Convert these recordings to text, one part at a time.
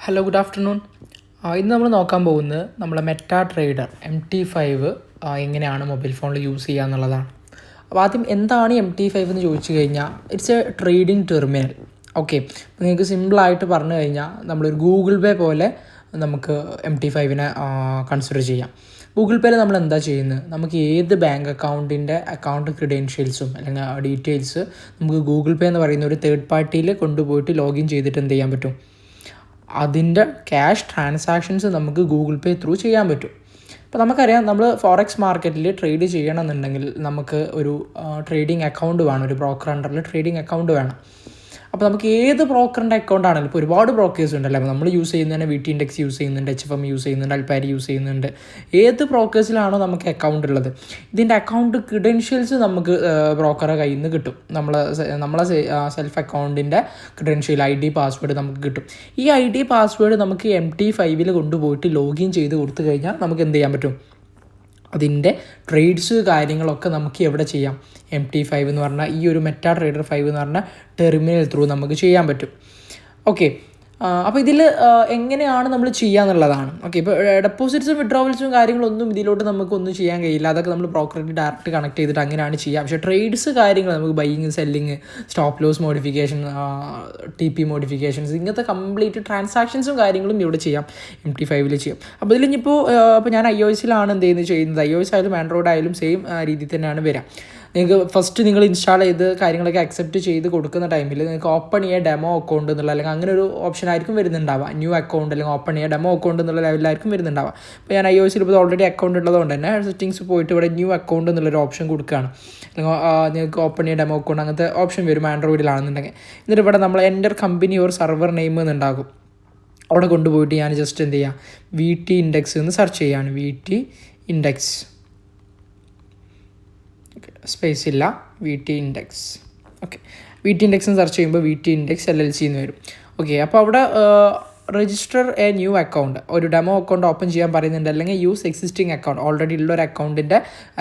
Hello, good afternoon. ഇന്ന് നമ്മൾ നോക്കാൻ പോകുന്നത് നമ്മളെ മെറ്റാ ട്രേഡർ MT5 എങ്ങനെയാണ് മൊബൈൽ ഫോണിൽ യൂസ് ചെയ്യുക എന്നുള്ളതാണ്. അപ്പോൾ ആദ്യം എന്താണ് MT5 എന്ന് ചോദിച്ചു കഴിഞ്ഞാൽ, it's A trading terminal. Okay, അപ്പോൾ നിങ്ങൾക്ക് സിമ്പിളായിട്ട് പറഞ്ഞു കഴിഞ്ഞാൽ നമ്മളൊരു ഗൂഗിൾ പേ പോലെ നമുക്ക് MT5നെ കൺസിഡർ ചെയ്യാം. ഗൂഗിൾ പേയിൽ നമ്മൾ എന്താ ചെയ്യുന്നത്, നമുക്ക് ഏത് ബാങ്ക് അക്കൗണ്ടിൻ്റെ അക്കൗണ്ട് ക്രെഡൻഷ്യൽസും അല്ലെങ്കിൽ ഡീറ്റെയിൽസ് നമുക്ക് ഗൂഗിൾ പേ എന്ന് പറയുന്ന ഒരു തേർഡ് പാർട്ടിയിൽ കൊണ്ടുപോയിട്ട് ലോഗിൻ ചെയ്തിട്ട് എന്ത് ചെയ്യാൻ പറ്റും, അതിൻ്റെ ക്യാഷ് ട്രാൻസാക്ഷൻസ് നമുക്ക് ഗൂഗിൾ പേ ത്രൂ ചെയ്യാൻ പറ്റും. അപ്പോൾ നമുക്കറിയാം, നമ്മൾ ഫോറക്സ് മാർക്കറ്റിൽ ട്രേഡ് ചെയ്യണമെന്നുണ്ടെങ്കിൽ നമുക്ക് ഒരു ട്രേഡിംഗ് അക്കൗണ്ട് വേണം, ഒരു ബ്രോക്കർ അണ്ടറിൽ ട്രേഡിംഗ് അക്കൗണ്ട് വേണം. അപ്പോൾ നമുക്ക് ഏത് ബ്രോക്കറിൻ്റെ അക്കൗണ്ട് ആണെങ്കിലും, ഇപ്പോൾ ഒരുപാട് ബ്രോക്കേഴ്സ് ഉണ്ടല്ലോ, അപ്പോൾ നമ്മൾ യൂസ് ചെയ്യുന്നതിന് VT Index യൂസ് ചെയ്യുന്നുണ്ട്, HFM യൂസ് ചെയ്യുന്നുണ്ട്, അൽപാരി യൂസ് ചെയ്യുന്നുണ്ട്. ഏത് ബ്രോക്കേഴ്സിലാണോ നമുക്ക് അക്കൗണ്ട് ഉള്ളത്, ഇതിൻ്റെ അക്കൗണ്ട് ക്രെഡൻഷ്യൽസ് നമുക്ക് ബ്രോക്കറെ കയ്യിൽ നിന്ന് കിട്ടും. നമ്മളെ സെൽഫ് അക്കൗണ്ടിൻ്റെ ക്രെഡൻഷ്യൽ ID പാസ്വേഡ് നമുക്ക് കിട്ടും. ഈ ID പാസ്വേഡ് നമുക്ക് MT5 കൊണ്ടുപോയിട്ട് ലോഗിൻ ചെയ്ത് കൊടുത്തു കഴിഞ്ഞാൽ നമുക്ക് എന്ത് ചെയ്യാൻ പറ്റും, അതിൻ്റെ ട്രേഡ്സ് കാര്യങ്ങളൊക്കെ നമുക്ക് എവിടെ ചെയ്യാം, MT5 എന്ന് പറഞ്ഞാൽ ഈ ഒരു മെറ്റാ ട്രേഡർ 5 എന്ന് പറഞ്ഞാൽ ടെർമിനൽ ത്രൂ നമുക്ക് ചെയ്യാൻ പറ്റും. ഓക്കെ, അപ്പോൾ ഇതിൽ എങ്ങനെയാണ് നമ്മൾ ചെയ്യുക എന്നുള്ളതാണ്. ഓക്കെ, ഇപ്പോൾ ഡെപ്പോസിറ്റ്സും വിഡ്രോവൽസും കാര്യങ്ങളൊന്നും ഇതിലോട്ട് നമുക്കൊന്നും ചെയ്യാൻ കഴിയില്ല, അതൊക്കെ നമ്മൾ ബ്രോക്കറിൽ ഡയറക്റ്റ് കണക്ട് ചെയ്തിട്ട് അങ്ങനെയാണ് ചെയ്യുക. പക്ഷേ ട്രേഡ്സ് കാര്യങ്ങൾ നമുക്ക് buying, selling, stop loss modification, TP modifications, ഇങ്ങനത്തെ കംപ്ലീറ്റ് ട്രാൻസാക്ഷൻസും കാര്യങ്ങളും ഇവിടെ ചെയ്യാം, MT5 ചെയ്യാം. അപ്പോൾ ഇതിൽ ഇനിയിപ്പോൾ ഞാൻ iOS-ലാണ് ചെയ്യുന്നത്. iOS ആയാലും ആൻഡ്രോയിഡ് ആയാലും സെയിം രീതിയിൽ തന്നെയാണ് വരിക. നിങ്ങൾക്ക് ഫസ്റ്റ് നിങ്ങൾ ഇൻസ്റ്റാൾ ചെയ്ത് കാര്യങ്ങളൊക്കെ അക്സെപ്റ്റ് ചെയ്ത് കൊടുക്കുന്ന ടൈമിൽ നിങ്ങൾക്ക് ഓപ്പൺ ചെയ്യുക ഡെമോ അക്കൗണ്ട് എന്നുള്ള, അല്ലെങ്കിൽ അങ്ങനെ ഒരു ഓപ്ഷൻ ആയിരിക്കും വരുന്നുണ്ടാവുക. ന്യൂ അക്കൗണ്ട് അല്ലെങ്കിൽ ഓപ്പൺ ചെയ്യുക ഡെമോ അക്കൗണ്ട് എന്നുള്ള ലെവലിലായിരിക്കും വരുന്നുണ്ടാവുക. അപ്പോൾ ഞാൻ iOS-ൽ ഇപ്പോൾ ഓൾറെഡി അക്കൗണ്ട് ഉള്ളതുകൊണ്ട് തന്നെ സെറ്റിങ്സ് പോയിട്ട് ഇവിടെ ന്യൂ അക്കൗണ്ട് എന്നുള്ളൊരു ഓപ്ഷൻ കൊടുക്കുകയാണ്. അല്ലെങ്കിൽ നിങ്ങൾക്ക് ഓപ്പൺ ചെയ്യുക ഡെമോ അക്കൗണ്ട് അങ്ങനത്തെ ഓപ്ഷൻ വരും ആൻഡ്രോയിഡിലാണെന്നുണ്ടെങ്കിൽ. എന്നിട്ട് ഇവിടെ നമ്മൾ enter company or server name എന്നുണ്ടാകും. അവിടെ കൊണ്ടുപോയിട്ട് ഞാൻ ജസ്റ്റ് എന്ത് ചെയ്യുക, VT Index എന്ന് സെർച്ച് ചെയ്യുകയാണ്. VT Index സ്പേസ് ഇല്ല, VT Index. Okay, VT Index എന്ന് സെർച്ച് ചെയ്യുമ്പോൾ VT Index LLC എന്ന് വരും. ഓക്കെ, അപ്പോൾ അവിടെ രജിസ്റ്റർ എ ന്യൂ അക്കൗണ്ട്, ഒരു ഡെമോ അക്കൗണ്ട് ഓപ്പൺ ചെയ്യാൻ പറയുന്നുണ്ട്, അല്ലെങ്കിൽ യൂസ് എക്സിസ്റ്റിംഗ് അക്കൗണ്ട്, ഓൾറെഡി ഉള്ളൊരു അക്കൗണ്ടിൻ്റെ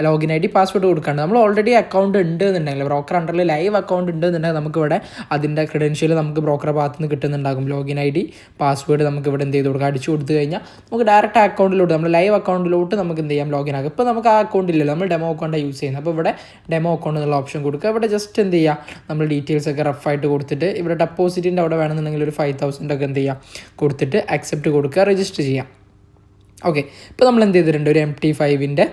ലോഗിൻ ID പാസ്വേഡ് കൊടുക്കാണ്ട്. നമ്മൾ ഓൾറെഡി അക്കൗണ്ട് ഉണ്ട് എന്നുണ്ടെങ്കിൽ, ബ്രോക്കർ അണ്ടറിൽ ലൈവ് അക്കൗണ്ട് ഉണ്ട് എന്നുണ്ടെങ്കിൽ നമുക്കിവിടെ അതിൻ്റെ ക്രെഡൻഷ്യൽ നമുക്ക് ബ്രോക്കറെ ഭാഗത്ത് നിന്ന് കിട്ടുന്നുണ്ടാകും. ലോഗിൻ ID പാസ്വേഡ് നമുക്ക് ഇവിടെ എന്ത് ചെയ്ത് കൊടുക്കുക, അടിച്ചു കൊടുത്തു കഴിഞ്ഞാൽ നമുക്ക് ഡയറക്റ്റ് അക്കൗണ്ടിലോട്ട്, നമ്മൾ ലൈവ് അക്കൗണ്ടിലോട്ട് നമുക്ക് എന്ത് ചെയ്യാം, ലോഗിൻ ആകും. ഇപ്പോൾ നമുക്ക് ആ അക്കൗണ്ട് ഇല്ലല്ലോ, നമ്മൾ ഡെമോ അക്കൗണ്ടാണ് യൂസ് ചെയ്യുന്നത്. അപ്പോൾ ഇവിടെ ഡെമോ അക്കൗണ്ട് എന്നുള്ള ഓപ്ഷൻ കൊടുക്കുക. ഇവിടെ ജസ്റ്റ് എന്ത് ചെയ്യുക, നമ്മൾ ഡീറ്റെയിൽസ് ഒക്കെ റഫായിട്ട് കൊടുത്തിട്ട് ഇവിടെ ഡെപ്പോസിറ്റിൻ്റെ അവിടെ വേണമെന്നുണ്ടെങ്കിൽ ഒരു 5,000 ഒക്കെ എന്ത് ചെയ്യുക കൊടുത്തിട്ട് അക്സെപ്റ്റ് കൊടുക്കുക, രജിസ്റ്റർ ചെയ്യാം. ഓക്കെ, ഇപ്പോൾ നമ്മൾ എന്ത് ചെയ്തിട്ടുണ്ട്, ഒരു MT5ൻ്റെ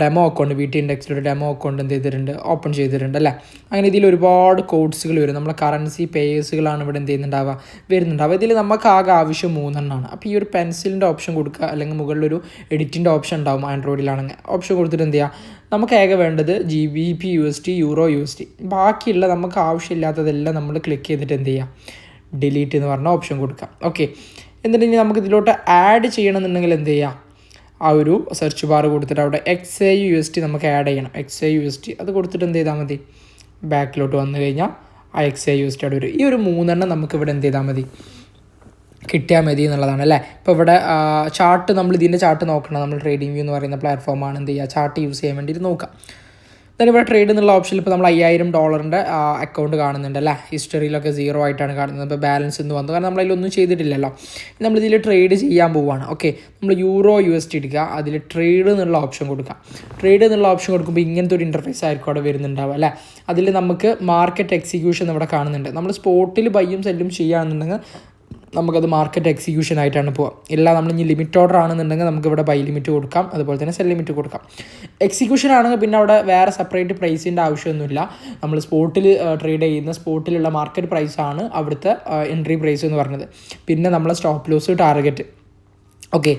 ഡെമോ അക്കൗണ്ട്, VT Indexയുടെ ഡെമോ അക്കൗണ്ട് എന്ത് ചെയ്തിട്ടുണ്ട്, ഓപ്പൺ ചെയ്തിട്ടുണ്ട് അല്ലേ. അങ്ങനെ ഇതിൽ ഒരുപാട് കോഡ്സുകൾ വരും, നമ്മളെ കറൻസി പേയേഴ്സുകളാണ് ഇവിടെ എന്ത് വരുന്നുണ്ടാവുക. ഇതിൽ നമുക്ക് ആകെ ആവശ്യം 3 എണ്ണമാണ്. അപ്പോൾ ഈ ഒരു പെൻസിലിൻ്റെ ഓപ്ഷൻ കൊടുക്കുക, അല്ലെങ്കിൽ മുകളിലൊരു എഡിറ്റിൻ്റെ ഓപ്ഷൻ ഉണ്ടാവും ആൻഡ്രോയിഡിലാണെങ്കിൽ. ഓപ്ഷൻ കൊടുത്തിട്ട് എന്ത് ചെയ്യുക, നമുക്ക് ആകെ വേണ്ടത് GBP USD, Euro USD, ബാക്കിയുള്ള നമുക്ക് ആവശ്യമില്ലാത്തതെല്ലാം നമ്മൾ ക്ലിക്ക് ചെയ്തിട്ട് എന്ത് ചെയ്യുക, ഡിലീറ്റ് എന്ന് പറഞ്ഞ ഓപ്ഷൻ കൊടുക്കാം. ഓക്കെ, എന്നിട്ട് നമുക്ക് ഇതിലോട്ട് ആഡ് ചെയ്യണമെന്നുണ്ടെങ്കിൽ എന്ത് ചെയ്യാം, ആ ഒരു സെർച്ച് ബാർ കൊടുത്തിട്ട് അവിടെ XAUSD നമുക്ക് ആഡ് ചെയ്യണം. XAUSD അത് കൊടുത്തിട്ട് എന്ത് ചെയ്താൽ മതി, ബാക്കിലോട്ട് വന്നു കഴിഞ്ഞാൽ ആ XAUSD അവിടെ വരും. ഈ ഒരു 3 എണ്ണം നമുക്ക് ഇവിടെ എന്ത് ചെയ്താൽ മതി, കിട്ടിയാൽ മതി എന്നുള്ളതാണ് അല്ലേ. ഇപ്പോൾ ഇവിടെ ചാർട്ട്, നമ്മൾ ഇതിൻ്റെ ചാർട്ട് നോക്കണം. നമ്മൾ ട്രേഡിംഗ് വ്യൂ എന്ന് പറയുന്ന പ്ലാറ്റ്ഫോമാണ് എന്ത് ചെയ്യുക, ചാർട്ട് യൂസ് ചെയ്യാൻ വേണ്ടിയിട്ട് നോക്കാം. then ഇവിടെ ട്രേഡ് എന്നുള്ള ഓപ്ഷനിൽ ഇപ്പോൾ നമ്മൾ $5,000 അക്കൗണ്ട് കാണുന്നുണ്ട് അല്ലേ. ഹിസ്റ്ററിയിലൊക്കെ 0 ആയിട്ടാണ് കാണുന്നത്. ഇപ്പോൾ ബാലൻസ് എന്ന് വന്നു, കാരണം നമ്മളതിലൊന്നും ചെയ്തിട്ടില്ലല്ലോ. നമ്മളിതിൽ ട്രേഡ് ചെയ്യാൻ പോവുകയാണ്. ഓക്കെ, നമ്മൾ Euro USD എടുക്കുക, അതിൽ ട്രേഡ് എന്നുള്ള ഓപ്ഷൻ കൊടുക്കുക. ട്രേഡ് എന്നുള്ള ഓപ്ഷൻ കൊടുക്കുമ്പോൾ ഇങ്ങനത്തെ ഒരു ഇൻ്റർഫേസ് ആയിരിക്കും അവിടെ വരുന്നുണ്ടാവുക അല്ലേ. അതിൽ നമുക്ക് മാർക്കറ്റ് എക്സിക്യൂഷൻ ഇവിടെ കാണുന്നുണ്ട്. നമ്മൾ സ്പോട്ടിൽ ബൈയും സെല്ലും ചെയ്യുകയാണെന്നുണ്ടെങ്കിൽ നമുക്കത് മാർക്കറ്റ് എക്സിക്യൂഷൻ ആയിട്ടാണ് പോവുക. ഇല്ല, നമ്മൾ ഇനി ലിമിറ്റ് ഓർഡർ ആണെന്നുണ്ടെങ്കിൽ നമുക്കിവിടെ ബൈ ലിമിറ്റ് കൊടുക്കാം, അതുപോലെ തന്നെ സെൽ ലിമിറ്റ് കൊടുക്കാം. എക്സിക്യൂഷൻ ആണെങ്കിൽ പിന്നെ അവിടെ വേറെ സെപ്പറേറ്റ് പ്രൈസിൻ്റെ ആവശ്യമൊന്നുമില്ല. നമ്മൾ സ്പോട്ടിൽ ട്രേഡ് ചെയ്യുന്ന സ്പോട്ടിലുള്ള മാർക്കറ്റ് പ്രൈസാണ് അവിടുത്തെ എൻട്രി പ്രൈസ് എന്ന് പറഞ്ഞത്. പിന്നെ നമ്മളെ സ്റ്റോപ്പ് ലോസ്, ടാർഗറ്റ്. ഓക്കെ,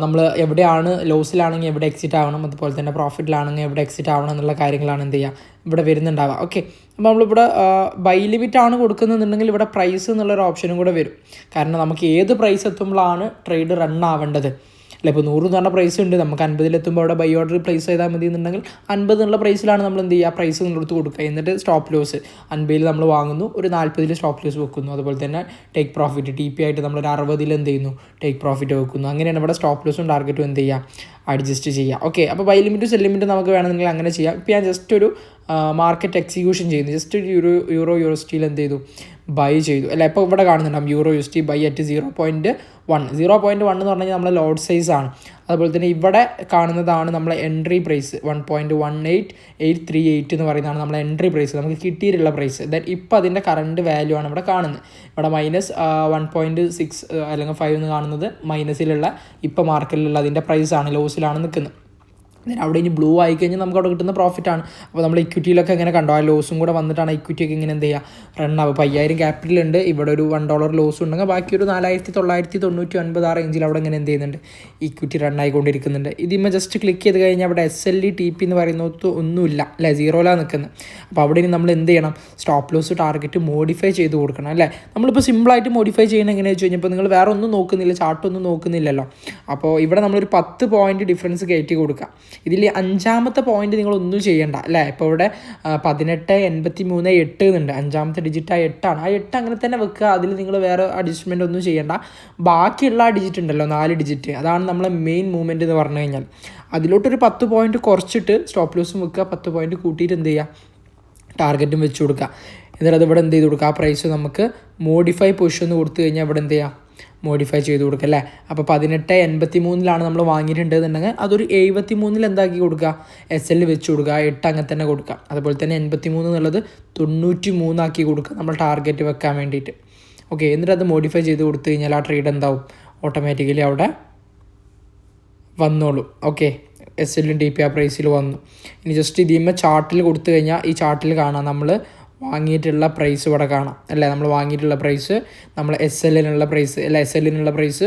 നമ്മൾ എവിടെയാണ് ലോസിലാണെങ്കിൽ എവിടെ എക്സിറ്റ് ആവണം, അതുപോലെ തന്നെ പ്രോഫിറ്റിലാണെങ്കിൽ എവിടെ എക്സിറ്റ് ആവണം എന്നുള്ള കാര്യങ്ങളാണ് എന്ത് ചെയ്യുക ഇവിടെ വരുന്നുണ്ടാവുക. ഓക്കെ, അപ്പോൾ നമ്മളിവിടെ ബൈ ലിമിറ്റാണ് കൊടുക്കുന്നതെന്നുണ്ടെങ്കിൽ ഇവിടെ പ്രൈസ് എന്നുള്ളൊരു ഓപ്ഷനും കൂടെ വരും. കാരണം നമുക്ക് ഏത് പ്രൈസ് എത്തുമ്പോഴാണ് ട്രേഡ് റൺ ആവേണ്ടത് അല്ല. ഇപ്പോൾ 100 എന്ന് പറഞ്ഞ പ്രൈസ് ഉണ്ട്, നമുക്ക് 50 എത്തുമ്പോൾ അവിടെ ബൈ ഓർഡർ പ്ലേസ് ചെയ്താൽ മതി എന്നുണ്ടെങ്കിൽ 50 എന്നുള്ള പ്രൈസിലാണ് നമ്മൾ എന്ത് ചെയ്യുക, പ്രൈസ് നിങ്ങളെടുത്ത് കൊടുക്കുക. എന്നിട്ട് സ്റ്റോപ്പ് ലോസ് 50 നമ്മൾ വാങ്ങുന്നു, ഒരു 40 സ്റ്റോപ്പ് ലോസ് വെക്കുന്നു. അതുപോലെ തന്നെ ടേക്ക് പ്രോഫിറ്റ് TP ആയിട്ട് നമ്മളൊരു 60 എന്ത് ചെയ്യുന്നു, ടേക്ക് പ്രോഫിറ്റ് വെക്കുന്നു. അങ്ങനെയാണ് ഇവിടെ സ്റ്റോപ്പ് ലോസും ടാർഗറ്റും എന്ത് ചെയ്യുക, അഡ്ജസ്റ്റ് ചെയ്യുക. ഓക്കെ, അപ്പോൾ ബൈ ലിമിറ്റും സെൽ ലിമിറ്റും നമുക്ക് വേണമെന്നുണ്ടെങ്കിൽ അങ്ങനെ ചെയ്യാം. ഇപ്പോൾ ഞാൻ ജസ്റ്റ് ഒരു മാർക്കറ്റ് എക്സിക്യൂഷൻ ചെയ്യുന്നത്. ജസ്റ്റ് യൂറോ USDയിൽ എന്ത് ചെയ്തു, ബൈ ചെയ്തു അല്ല. ഇപ്പോൾ ഇവിടെ കാണുന്നുണ്ടാകും യൂറോ USD ബൈ അറ്റ് 0.1 എന്ന് പറഞ്ഞു കഴിഞ്ഞാൽ നമ്മളെ ലോഡ് സൈസ് ആണ്. അതുപോലെ തന്നെ ഇവിടെ കാണുന്നതാണ് നമ്മളെ എൻട്രി പ്രൈസ് 1.18838 എന്ന് പറയുന്നതാണ് നമ്മളെ എൻട്രി പ്രൈസ്, നമുക്ക് കിട്ടിയിട്ടുള്ള പ്രൈസ്. ദെൻ ഇപ്പോൾ അതിൻ്റെ കറണ്ട് വാല്യൂ ആണ് ഇവിടെ കാണുന്നത്. ഇവിടെ -1.6 അല്ലെങ്കിൽ 5 എന്ന് കാണുന്നത് മൈനസിലുള്ള ഇപ്പോൾ മാർക്കറ്റിലുള്ള അതിൻ്റെ പ്രൈസാണ്, ലോസിലാണ് നിൽക്കുന്നത്. അവിടെ ഇനി ബ്ലൂ ആയി കഴിഞ്ഞാൽ നമുക്ക് അവിടെ കിട്ടുന്ന പ്രോഫിറ്റാണ്. അപ്പോൾ നമ്മൾ ഇക്വിറ്റിയിലൊക്കെ ഇങ്ങനെ കണ്ടോ, ആ ലോസും കൂടെ വന്നിട്ടാണ് ഇക്വിറ്റിയൊക്കെ ഇങ്ങനെ എന്ത് ചെയ്യുക, റണ്ണാവും. ഇപ്പോൾ 5000 ക്യാപിറ്റൽ ഉണ്ട്, ഇവിടെ ഒരു $1 ലോസ് ഉണ്ടെങ്കിൽ ബാക്കി ഒരു 4999 ആ റേഞ്ചിൽ അവിടെ ഇങ്ങനെ എന്ത് ചെയ്യുന്നുണ്ട്, ഇക്വിറ്റി റണ്ണായിക്കൊണ്ടിരിക്കുന്നുണ്ട്. ഇതിന്മേൽ ജസ്റ്റ് ക്ലിക്ക് ചെയ്ത് കഴിഞ്ഞാൽ അവിടെ SLE TP എന്ന് പറയുന്നത് ഒന്നുമില്ല അല്ലേ, സീറോയിലാണ് നിൽക്കുന്നത്. അപ്പോൾ അവിടെ ഇനി നമ്മൾ എന്ത് ചെയ്യണം, സ്റ്റോപ്പ് ലോസ് ടാർഗറ്റ് മോഡിഫൈ ചെയ്ത് കൊടുക്കണം അല്ലേ. നമ്മളിപ്പോൾ സിമ്പിളായിട്ട് മോഡിഫൈ ചെയ്യുന്നത് എങ്ങനെയാണെന്ന് വെച്ച് കഴിഞ്ഞാൽ, ഇപ്പോൾ നിങ്ങൾ വേറെ ഒന്നും നോക്കുന്നില്ല, ചാർട്ടൊന്നും നോക്കുന്നില്ലല്ലോ. അപ്പോൾ ഇവിടെ നമ്മളൊരു 10 പോയിൻറ്റ് ഡിഫറൻസ് കയറ്റി കൊടുക്കുക. ഇതിൽ 5ാമത്തെ പോയിന്റ് നിങ്ങളൊന്നും ചെയ്യണ്ട അല്ലേ. ഇപ്പോൾ ഇവിടെ 1883.8 എന്നുണ്ട്, 5ാമത്തെ ഡിജിറ്റ് 8 ആണ്. ആ 8 അങ്ങനെ തന്നെ വെക്കുക, അതിൽ നിങ്ങൾ വേറെ അഡ്ജസ്റ്റ്മെൻ്റ് ഒന്നും ചെയ്യണ്ട. ബാക്കിയുള്ള ആ ഡിജിറ്റ് ഉണ്ടല്ലോ, 4 ഡിജിറ്റ്, അതാണ് നമ്മളെ മെയിൻ മൂവ്മെൻറ്റ് എന്ന് പറഞ്ഞു കഴിഞ്ഞാൽ. അതിലോട്ടൊരു 10 പോയിൻറ്റ് കുറച്ചിട്ട് സ്റ്റോപ്പ് ലോസും വെക്കുക, 10 പോയിൻറ്റ് കൂട്ടിയിട്ട് എന്ത് ചെയ്യുക, ടാർഗറ്റും വെച്ച് കൊടുക്കുക. എന്നിട്ട് അത് ഇവിടെ എന്ത് ചെയ്ത് കൊടുക്കുക, ആ പ്രൈസ് നമുക്ക് മോഡിഫൈ പുഷ് എന്ന് കൊടുത്തു കഴിഞ്ഞാൽ ഇവിടെ എന്ത് ചെയ്യുക, മോഡിഫൈ ചെയ്ത് കൊടുക്കുക അല്ലേ. അപ്പോൾ 1883 നമ്മൾ വാങ്ങിയിട്ടുണ്ടെന്നുണ്ടെങ്കിൽ അതൊരു 73 എന്താക്കി കൊടുക്കുക, SL വെച്ച് കൊടുക്കുക, 8 അങ്ങനെ തന്നെ കൊടുക്കുക. അതുപോലെ തന്നെ 83 എന്നുള്ളത് 93 ആക്കി കൊടുക്കുക, നമ്മൾ ടാർഗറ്റ് വെക്കാൻ വേണ്ടിയിട്ട്. ഓക്കെ, എന്നിട്ട് അത് മോഡിഫൈ ചെയ്ത് കൊടുത്തു കഴിഞ്ഞാൽ ആ ട്രേഡ് എന്താവും, ഓട്ടോമാറ്റിക്കലി അവിടെ വന്നോളൂ. ഓക്കെ, SLഉം TP ആ പ്രൈസിൽ വന്നു. ഇനി ജസ്റ്റ് ഇതിന്മേൽ ചാർട്ടിൽ കൊടുത്തു കഴിഞ്ഞാൽ ഈ ചാർട്ടിൽ കാണാം നമ്മൾ വാങ്ങിയിട്ടുള്ള പ്രൈസ് ഇവിടെ കാണാം അല്ലേ. നമ്മൾ വാങ്ങിയിട്ടുള്ള പ്രൈസ്, നമ്മൾ SLനുള്ള പ്രൈസ് അല്ല, SLനുള്ള പ്രൈസ്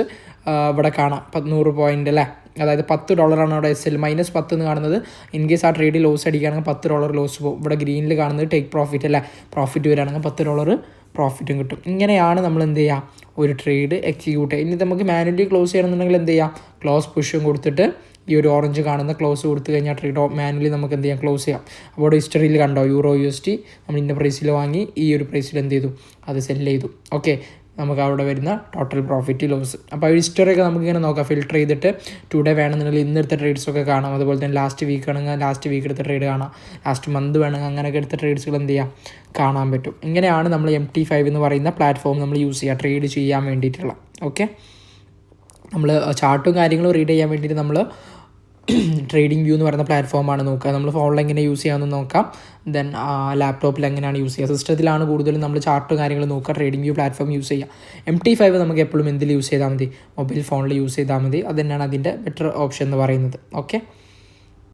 ഇവിടെ കാണാം 100 പോയിൻ്റ് അല്ലേ. അതായത് $10 അവിടെ SL -10 എന്ന് കാണുന്നത്. ഇൻ കേസ് ആ ട്രേഡ് ലോസ് അടിക്കുകയാണെങ്കിൽ $10 ലോസ് പോകും. ഇവിടെ ഗ്രീനിൽ കാണുന്നത് ടേക്ക് പ്രോഫിറ്റ് അല്ലേ, പ്രോഫിറ്റ് വരികയാണെങ്കിൽ $10 പ്രോഫിറ്റും കിട്ടും. ഇങ്ങനെയാണ് നമ്മൾ എന്ത് ചെയ്യുക, ഒരു ട്രേഡ് എക്സിക്യൂട്ട് ചെയ്യുക. ഇനി നമുക്ക് മാനുവലി ക്ലോസ് ചെയ്യണമെന്നുണ്ടെങ്കിൽ എന്ത് ചെയ്യാം, ക്ലോസ് പുഷും കൊടുത്തിട്ട് ഈ ഒരു ഓറഞ്ച് കാണുന്ന ക്ലോസ് കൊടുത്തു കഴിഞ്ഞാൽ ട്രേഡ് മാനുവലി നമുക്ക് എന്ത് ചെയ്യാം, ക്ലോസ് ചെയ്യാം. അപ്പോൾ ഹിസ്റ്ററിയിൽ കണ്ടോ, യൂറോ USD നമ്മൾ ഇന്ന പ്രൈസിൽ വാങ്ങി, ഈ ഒരു പ്രൈസിൽ എന്ത് ചെയ്തു, അത് സെല്ല് ചെയ്തു. ഓക്കെ, നമുക്ക് അവിടെ വരുന്ന ടോട്ടൽ പ്രോഫിറ്റ് ലോസ്. അപ്പോൾ ഹിസ്റ്ററിയൊക്കെ നമുക്കിങ്ങനെ നോക്കാം, ഫിൽട്ടർ ചെയ്തിട്ട് ടുഡേ വേണമെന്നുണ്ടെങ്കിൽ ഇന്നെടുത്ത ട്രേഡ്സൊക്കെ കാണാം. അതുപോലെ തന്നെ ലാസ്റ്റ് വീക്ക് ആണെങ്കിൽ ലാസ്റ്റ് വീക്ക് എടുത്ത ട്രേഡ് കാണാം, ലാസ്റ്റ് മന്ത് വേണമെങ്കിൽ അങ്ങനെയൊക്കെ എടുത്ത ട്രേഡ്സുകൾ എന്ത് ചെയ്യാം, കാണാൻ പറ്റും. ഇങ്ങനെയാണ് നമ്മൾ MT5 എന്ന് പറയുന്ന പ്ലാറ്റ്ഫോം നമ്മൾ യൂസ് ചെയ്യുക ട്രേഡ് ചെയ്യാൻ വേണ്ടിയിട്ടുള്ള. ഓക്കെ, നമ്മൾ ചാർട്ടും കാര്യങ്ങളും റീഡ് ചെയ്യാൻ വേണ്ടിയിട്ട് നമ്മൾ ട്രേഡിംഗ് വ്യൂ എന്ന് പറയുന്ന പ്ലാറ്റ്ഫോമാണ് നോക്കുക. നമ്മൾ ഫോണിൽ എങ്ങനെ യൂസ് ചെയ്യാമെന്ന് നോക്കാം. ദെൻ ലാപ്ടോപ്പിൽ എങ്ങനെയാണ് യൂസ് ചെയ്യുക, സിസ്റ്റത്തിലാണ് കൂടുതലും നമ്മൾ ചാർട്ടും കാര്യങ്ങളും നോക്കുക. ട്രേഡിംഗ് വ്യൂ പ്ലാറ്റ്ഫോം യൂസ് ചെയ്യുക. MT5 നമുക്ക് എപ്പോഴും എന്തിൽ യൂസ് ചെയ്താൽ മതി, മൊബൈൽ ഫോണിൽ യൂസ് ചെയ്താൽ മതി. അത് തന്നെയാണ് അതിൻ്റെ ബെറ്റർ ഓപ്ഷൻ എന്ന് പറയുന്നത്. ഓക്കെ.